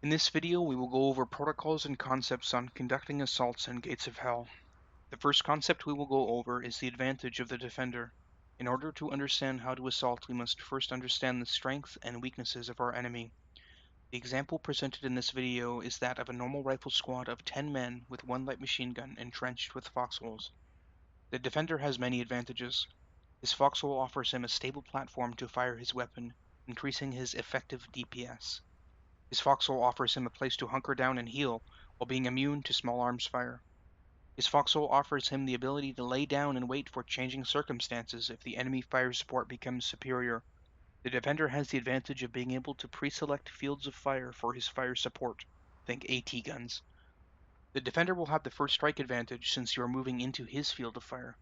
In this video, we will go over protocols and concepts on conducting assaults in Gates of Hell. The first concept we will go over is the advantage of the defender. In order to understand how to assault, we must first understand the strengths and weaknesses of our enemy. The example presented in this video is that of a normal rifle squad of 10 men with one light machine gun entrenched with foxholes. The defender has many advantages. His foxhole offers him a stable platform to fire his weapon, increasing his effective DPS. His foxhole offers him a place to hunker down and heal, while being immune to small arms fire. His foxhole offers him the ability to lay down and wait for changing circumstances if the enemy fire support becomes superior. The defender has the advantage of being able to pre-select fields of fire for his fire support. Think AT guns. The defender will have the first strike advantage since you are moving into his field of fire.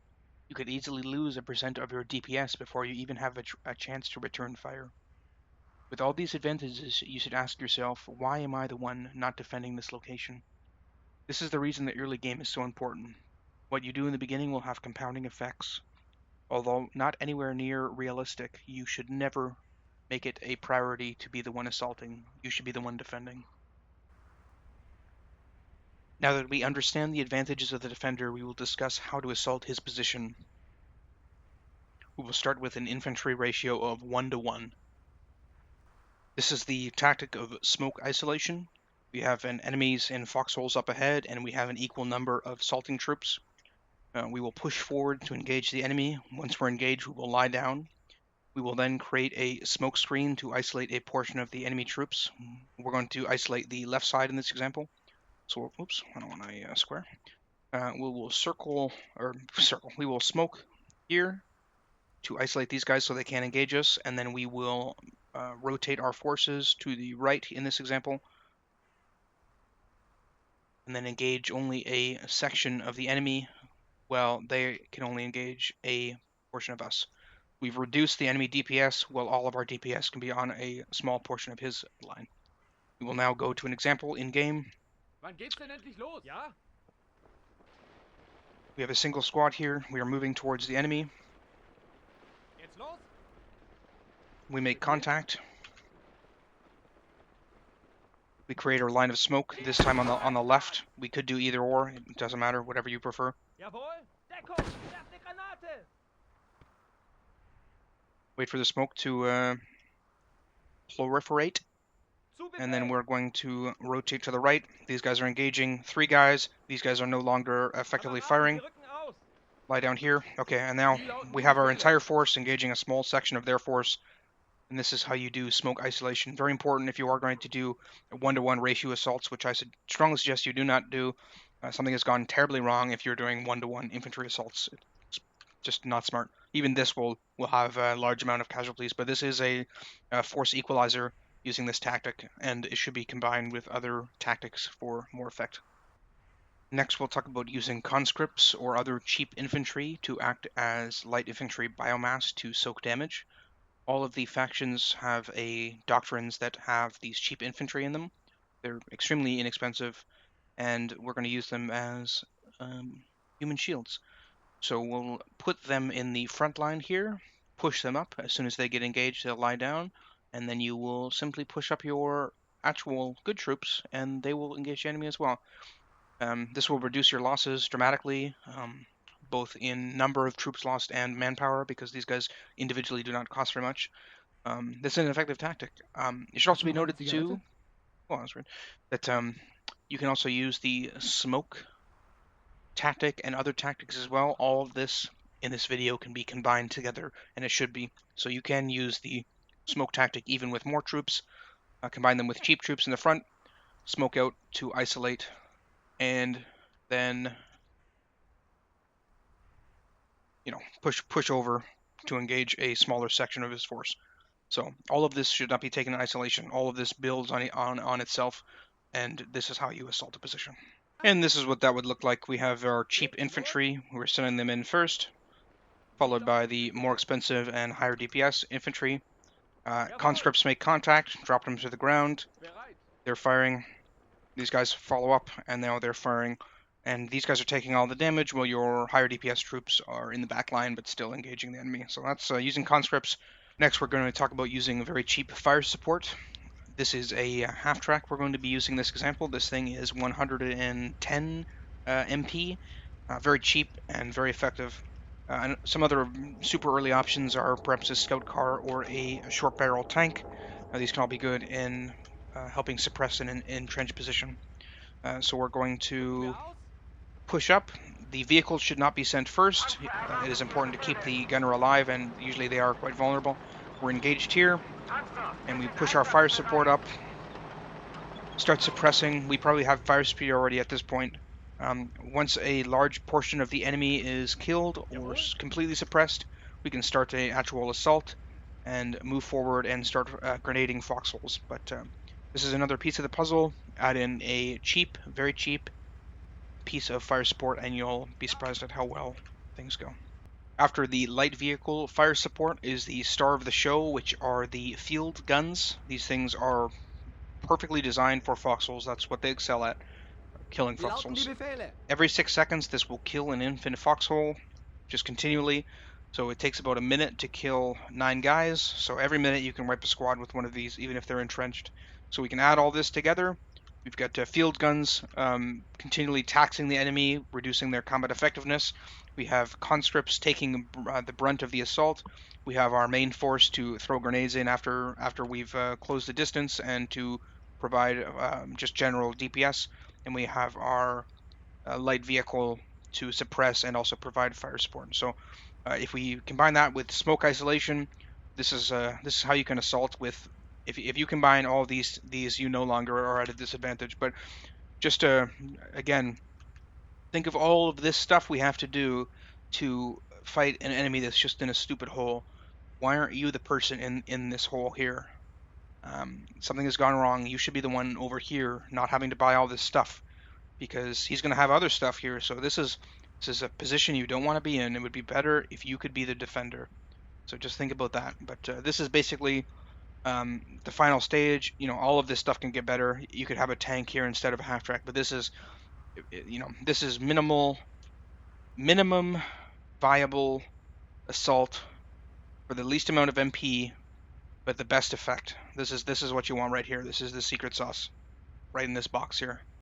You could easily lose a percent of your DPS before you even have a chance to return fire. With all these advantages, you should ask yourself, why am I the one not defending this location? This is the reason the early game is so important. What you do in the beginning will have compounding effects. Although not anywhere near realistic, you should never make it a priority to be the one assaulting. You should be the one defending. Now that we understand the advantages of the defender, we will discuss how to assault his position. We will start with an infantry ratio of 1-to-1. This is the tactic of smoke isolation. We have enemies in foxholes up ahead, and we have an equal number of assaulting troops. We will push forward to engage the enemy. Once we're engaged, we will lie down. We will then create a smoke screen to isolate a portion of the enemy troops. We're going to isolate the left side in this example. So, oops, I don't want a square. We will we will smoke here to isolate these guys so they can't engage us, and then we will rotate our forces to the right in this example, and then engage only a section of the enemy while they can only engage a portion of us. We've reduced the enemy DPS while all of our DPS can be on a small portion of his line. We will now go to an example in game. Wann geht's denn endlich los? Ja? We have a single squad here. We are moving towards the enemy. Jetzt los? We make contact. We create our line of smoke, this time on the left. We could do either or, it doesn't matter, whatever you prefer. Jawohl! Deckung! Werft eine Granate! Wait for the smoke to proliferate, and then we're going to rotate to the right. These guys are engaging 3 guys. These guys are no longer effectively firing. Lie down here. Okay, and now we have our entire force engaging a small section of their force. And this is how you do smoke isolation. Very important if you are going to do 1-to-1 ratio assaults, which I strongly suggest you do not do. Something has gone terribly wrong if you're doing 1-to-1 infantry assaults. It's just not smart. Even this will have a large amount of casualties, but this is a force equalizer using this tactic, and it should be combined with other tactics for more effect. Next, we'll talk about using conscripts or other cheap infantry to act as light infantry biomass to soak damage. All of the factions have doctrines that have these cheap infantry in them. They're extremely inexpensive, and we're going to use them as human shields. So we'll put them in the front line here, push them up. As soon as they get engaged, they'll lie down, and then you will simply push up your actual good troops, and they will engage the enemy as well. This will reduce your losses dramatically, both in number of troops lost and manpower, because these guys individually do not cost very much. This is an effective tactic. It should also be noted too, that's weird, that you can also use the smoke tactic and other tactics as well. All of this in this video can be combined together, and it should be. So you can use the smoke tactic even with more troops, combine them with cheap troops in the front, smoke out to isolate, and then push over to engage a smaller section of his force. So all of this should not be taken in isolation. All of this builds on itself, and this is how you assault a position. And this is what that would look like. We have our cheap infantry. We're sending them in first, followed by the more expensive and higher DPS infantry. Conscripts make contact, drop them to the ground. They're firing. These guys follow up, and now they're firing. And these guys are taking all the damage while your higher DPS troops are in the back line but still engaging the enemy. So that's using conscripts. Next, we're going to talk about using very cheap fire support. This is a half-track. We're going to be using this example. This thing is 110 MP, very cheap and very effective. And some other super early options are perhaps a scout car or a short barrel tank. These can all be good in helping suppress an entrenched position. So we're going to push up. The vehicle should not be sent first. It is important to keep the gunner alive, and usually they are quite vulnerable. We're engaged here, and we push our fire support up. Start suppressing. We probably have fire speed already at this point. Once a large portion of the enemy is killed or completely suppressed, we can start an actual assault and move forward and start grenading foxholes. But this is another piece of the puzzle. Add in a cheap, very cheap piece of fire support and you'll be surprised at how well things go. After the light vehicle fire support is the star of the show, which are the field guns. These things are perfectly designed for foxholes. That's what they excel at, killing foxholes. Every 6 seconds this will kill an infant foxhole, just continually. So it takes about a minute to kill 9 guys. So every minute you can wipe a squad with one of these, even if they're entrenched. So we can add all this together. We've got field guns continually taxing the enemy, reducing their combat effectiveness. We have conscripts taking the brunt of the assault. We have our main force to throw grenades in after we've closed the distance and to provide just general DPS. And we have our light vehicle to suppress and also provide fire support. So if we combine that with smoke isolation, this is how you can assault with. If you combine all of these you no longer are at a disadvantage. But just again, think of all of this stuff we have to do to fight an enemy that's just in a stupid hole. Why aren't you the person in this hole here? Something has gone wrong. You should be the one over here, not having to buy all this stuff, because he's going to have other stuff here. So this is a position you don't want to be in. It would be better if you could be the defender. So just think about that. But this is basically the final stage. You know, all of this stuff can get better. You could have a tank here instead of a half track, but this is, you know, this is minimum viable assault for the least amount of MP, but the best effect. This is what you want right here. This is the secret sauce right in this box here.